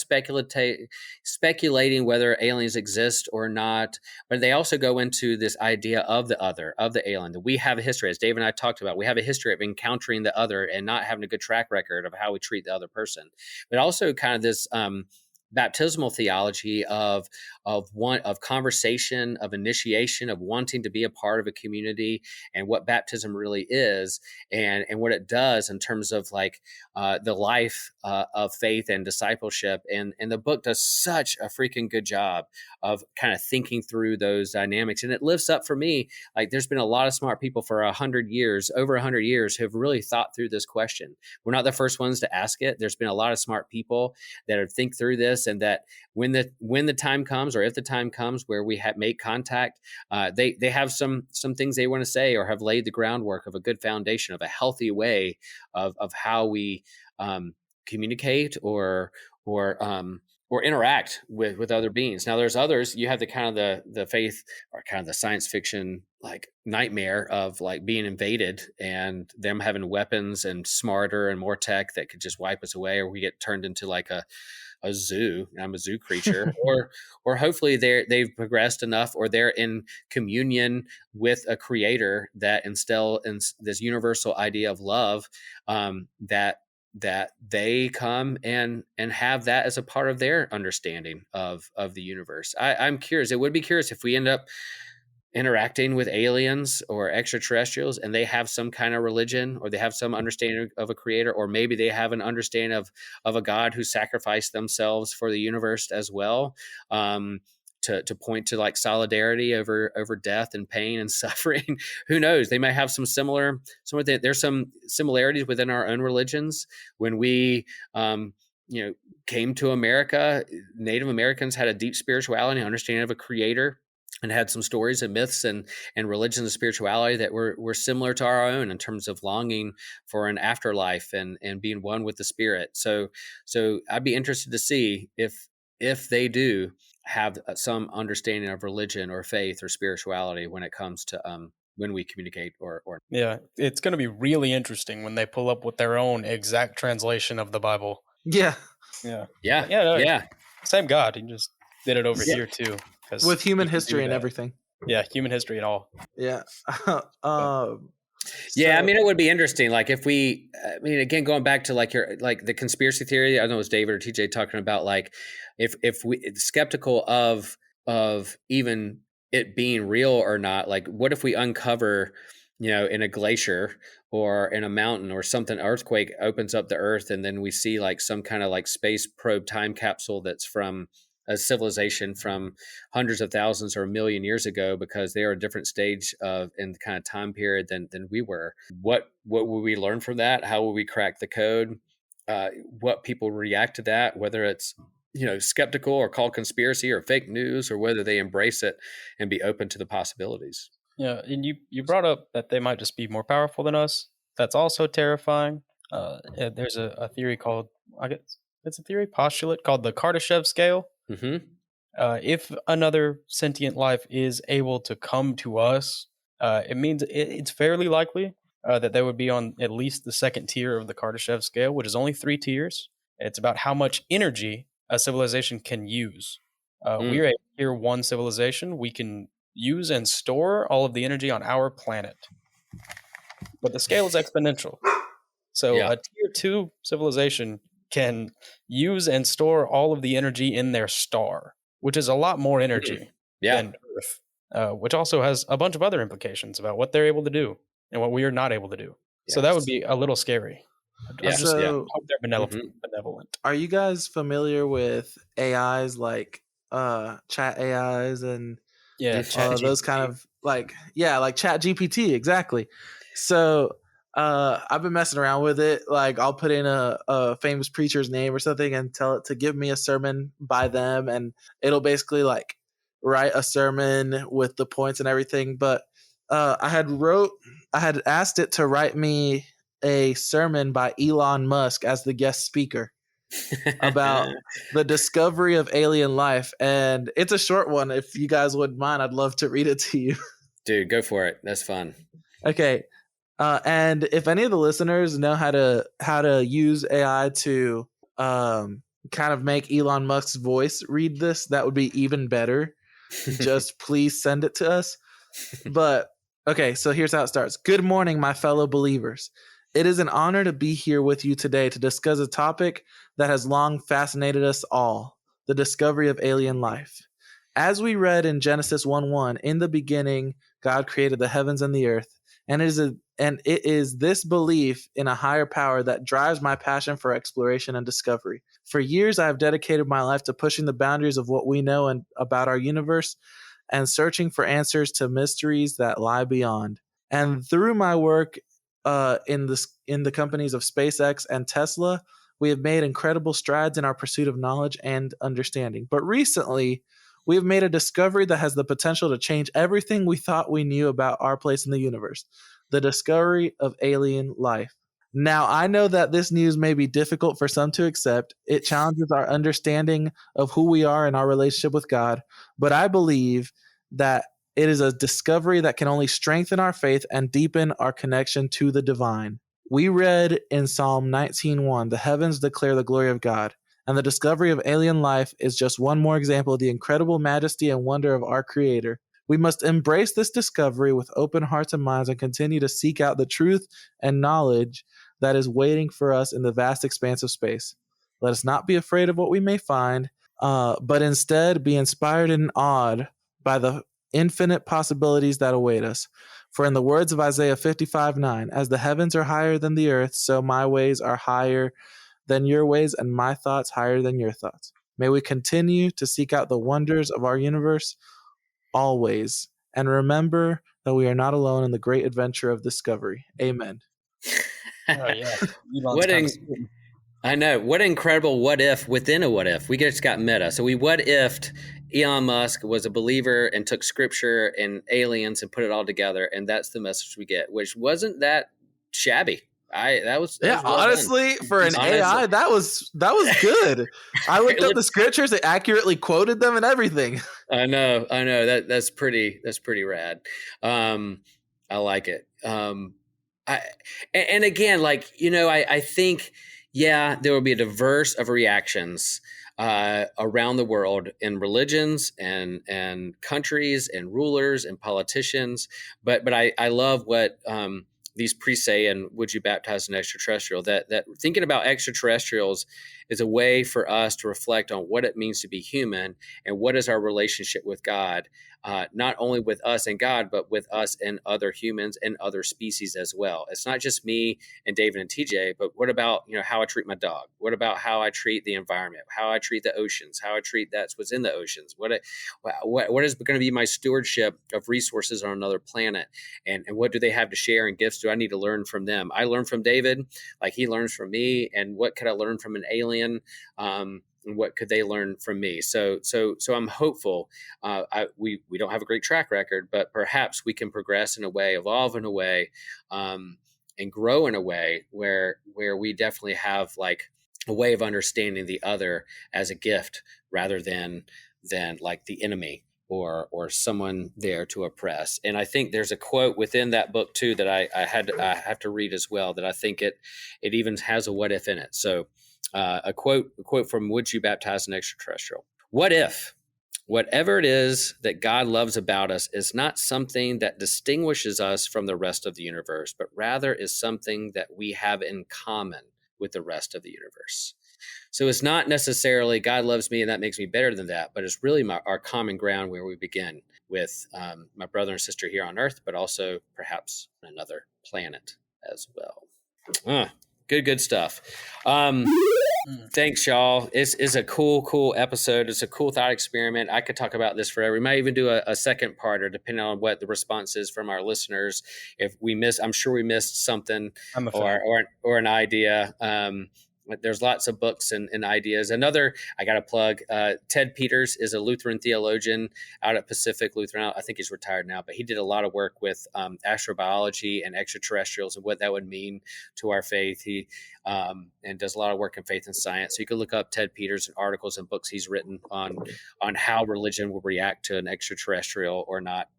speculating whether aliens exist or not. But they also go into this idea of the other, of the alien, that we have a history, as Dave and I talked about, we have a history of encountering the other and not having a good track record of how we treat the other person. But also kind of baptismal theology of conversation, of initiation, of wanting to be a part of a community, and what baptism really is, and what it does in terms of like the life of faith and discipleship. And the book does such a freaking good job of kind of thinking through those dynamics, and it lifts up for me. Like, there's been a lot of smart people for 100 years, over 100 years, who have really thought through this question. We're not the first ones to ask it. There's been a lot of smart people that have think through this, and that when the time comes, or if the time comes where we make contact, they have some things they want to say, or have laid the groundwork of a good foundation of a healthy way of how we communicate or interact with other beings. Now, there's others. You have the kind of the faith, or kind of the science fiction like nightmare of like being invaded and them having weapons and smarter and more tech that could just wipe us away, or we get turned into like a zoo. I'm a zoo creature, or hopefully they've progressed enough, or they're in communion with a creator that instill in this universal idea of love, that they come and have that as a part of their understanding of the universe. I'm curious. It would be curious if we end up interacting with aliens or extraterrestrials, and they have some kind of religion, or they have some understanding of a creator, or maybe they have an understanding of a God who sacrificed themselves for the universe as well, to point to like solidarity over death and pain and suffering. Who knows? They might have some similar. There's some similarities within our own religions. When we came to America, Native Americans had a deep spirituality and understanding of a creator, and had some stories and myths and religions and spirituality that were similar to our own in terms of longing for an afterlife and being one with the spirit. So I'd be interested to see if they do have some understanding of religion or faith or spirituality when it comes to when we communicate or yeah, it's going to be really interesting when they pull up with their own exact translation of the Bible. Yeah. Same God, he just did it over here too, with human history and everything. Yeah, human history and all. Yeah. Yeah, I mean, it would be interesting. Like if again, going back to like the conspiracy theory, I don't know, it was David or TJ talking about like if we skeptical of even it being real or not. Like, what if we uncover, in a glacier or in a mountain or something, earthquake opens up the earth, and then we see like some kind of like space probe time capsule that's from a civilization from hundreds of thousands or a million years ago, because they are a different stage of in the kind of time period than we were. What will we learn from that? How will we crack the code? What people react to that, whether it's skeptical or called conspiracy or fake news, or whether they embrace it and be open to the possibilities. Yeah, and you brought up that they might just be more powerful than us. That's also terrifying. There's a theory called, I guess it's a theory postulate called the Kardashev scale. Mm-hmm. If another sentient life is able to come to us, it means it's fairly likely that they would be on at least the second tier of the Kardashev scale, which is only 3 tiers. It's about how much energy a civilization can use. We're a tier 1 civilization. We can use and store all of the energy on our planet. But the scale is exponential. So a tier 2 civilization can use and store all of the energy in their star, which is a lot more energy than Earth, which also has a bunch of other implications about what they're able to do and what we are not able to do. Yes. So that would be a little scary. I just hope they're benevolent. Are you guys familiar with AIs like chat AIs and those kind of like chat GPT? Exactly. So I've been messing around with it. Like, I'll put in a famous preacher's name or something and tell it to give me a sermon by them, and it'll basically like write a sermon with the points and everything. But I had asked it to write me a sermon by Elon Musk as the guest speaker about the discovery of alien life, and it's a short one. If you guys wouldn't mind, I'd love to read it to you. Dude, go for it. That's fun. Okay. And if any of the listeners know how to use AI to kind of make Elon Musk's voice read this, that would be even better. Just please send it to us. But okay, so here's how it starts. Good morning, my fellow believers. It is an honor to be here with you today to discuss a topic that has long fascinated us all, the discovery of alien life. As we read in Genesis 1:1, in the beginning, God created the heavens and the earth. And it is this belief in a higher power that drives my passion for exploration and discovery. For years, I have dedicated my life to pushing the boundaries of what we know and about our universe and searching for answers to mysteries that lie beyond. And through my work in the companies of SpaceX and Tesla, we have made incredible strides in our pursuit of knowledge and understanding. But recently, we have made a discovery that has the potential to change everything we thought we knew about our place in the universe: the discovery of alien life. Now, I know that this news may be difficult for some to accept. It challenges our understanding of who we are and our relationship with God, but I believe that it is a discovery that can only strengthen our faith and deepen our connection to the divine. We read in Psalm 19:1, "The heavens declare the glory of God," and the discovery of alien life is just one more example of the incredible majesty and wonder of our Creator. We must embrace this discovery with open hearts and minds and continue to seek out the truth and knowledge that is waiting for us in the vast expanse of space. Let us not be afraid of what we may find, but instead be inspired and awed by the infinite possibilities that await us. For in the words of Isaiah 55:9, "As the heavens are higher than the earth, so my ways are higher than your ways, and my thoughts higher than your thoughts." May we continue to seek out the wonders of our universe always, and remember that we are not alone in the great adventure of discovery. Amen. Oh yeah, I know. What an incredible what if within a what if. We just got meta. So we what ifed Elon Musk was a believer and took scripture and aliens and put it all together, and that's the message we get, which wasn't that shabby. That was well honestly done. For an AI, that was good. I looked up the scriptures, they accurately quoted them and everything. I know that's pretty rad. I like it. And again, like, I think, yeah, there will be a diverse of reactions around the world in religions and countries and rulers and politicians. But I love what these priests say, and would you baptize an extraterrestrial? That thinking about extraterrestrials is a way for us to reflect on what it means to be human and what is our relationship with God, not only with us and God, but with us and other humans and other species as well. It's not just me and David and TJ, but what about, how I treat my dog? What about how I treat the environment, how I treat the oceans, how I treat that's what's in the oceans? What is going to be my stewardship of resources on another planet? And what do they have to share, and gifts do I need to learn from them? I learn from David, like he learns from me. And what could I learn from an alien? And what could they learn from me? So I'm hopeful. We don't have a great track record, but perhaps we can progress in a way, evolve in a way, and grow in a way where we definitely have like a way of understanding the other as a gift rather than like the enemy or someone there to oppress. And I think there's a quote within that book too that I have to read as well, that I think it even has a what if in it. So a quote from Would You Baptize an Extraterrestrial? What if whatever it is that God loves about us is not something that distinguishes us from the rest of the universe, but rather is something that we have in common with the rest of the universe? So it's not necessarily God loves me and that makes me better than that, but it's really our common ground where we begin with my brother and sister here on Earth, but also perhaps on another planet as well. Good stuff. Thanks, y'all. It's a cool episode. It's a cool thought experiment. I could talk about this forever. We might even do a second part, or depending on what the response is from our listeners. If we I'm sure we missed something or an idea. There's lots of books and ideas. Another, I got to plug, Ted Peters is a Lutheran theologian out at Pacific Lutheran. I think he's retired now, but he did a lot of work with astrobiology and extraterrestrials and what that would mean to our faith. He and does a lot of work in faith and science. So you can look up Ted Peters and articles and books he's written on how religion will react to an extraterrestrial or not.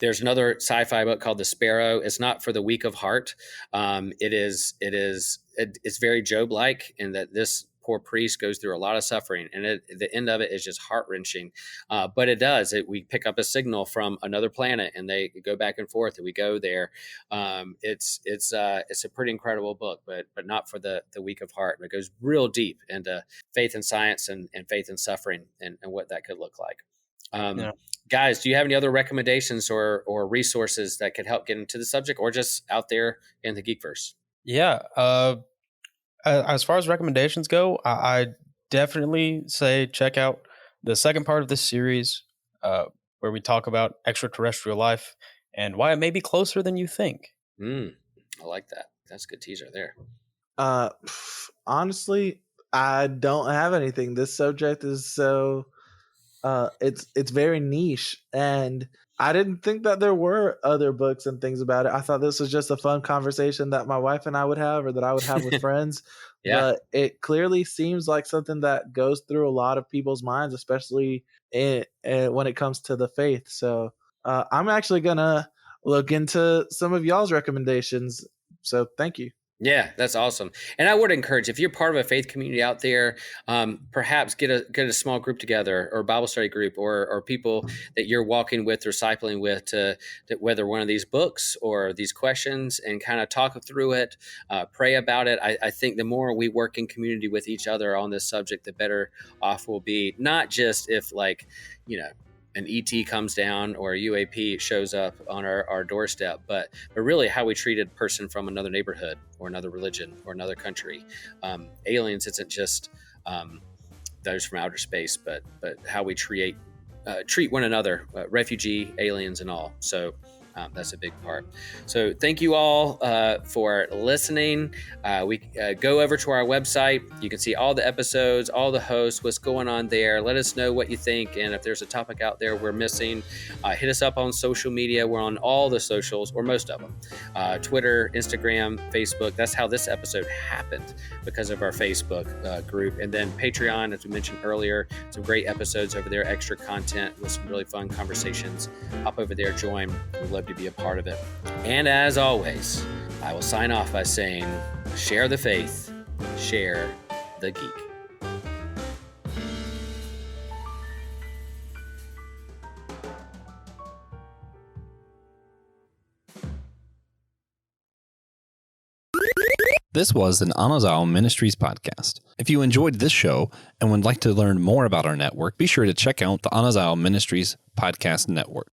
There's another sci-fi book called The Sparrow. It's not for the weak of heart. It's very Job-like in that this poor priest goes through a lot of suffering, and the end of it is just heart-wrenching. But it does. We pick up a signal from another planet, and they go back and forth, and we go there. It's a pretty incredible book, but not for the weak of heart. It goes real deep into faith and science and faith and suffering and what that could look like. Guys, do you have any other recommendations or resources that could help get into the subject, or just out there in the Geekverse? Yeah. As far as recommendations go, I definitely say check out the second part of this series, where we talk about extraterrestrial life and why it may be closer than you think. I like that. That's a good teaser there. Honestly, I don't have anything. This subject is so it's very niche, and I didn't think that there were other books and things about it. I thought this was just a fun conversation that my wife and I would have, or that I would have with friends. Yeah. But it clearly seems like something that goes through a lot of people's minds, especially when it comes to the faith. So I'm actually gonna look into some of y'all's recommendations. So thank you. Yeah, that's awesome. And I would encourage, if you're part of a faith community out there, perhaps get a small group together, or Bible study group, or people that you're walking with or discipling with, to whether one of these books or these questions, and kind of talk through it, pray about it. I think the more we work in community with each other on this subject, the better off we'll be. Not just if, like, an ET comes down or a UAP shows up on our doorstep, but really how we treat a person from another neighborhood or another religion or another country. Aliens isn't just those from outer space, but how we treat one another, refugee, aliens, and all. So that's a big part. So thank you all for listening. We go over to our website. You can see all the episodes, all the hosts, what's going on there. Let us know what you think. And if there's a topic out there we're missing, hit us up on social media. We're on all the socials, or most of them. Twitter, Instagram, Facebook. That's how this episode happened, because of our Facebook group. And then Patreon, as we mentioned earlier, some great episodes over there, extra content with some really fun conversations. Hop over there, join. We'd love to be a part of it. And as always, I will sign off by saying, share the faith, share the geek. This was an Anazao Ministries podcast. If you enjoyed this show and would like to learn more about our network, be sure to check out the Anazao Ministries Podcast Network.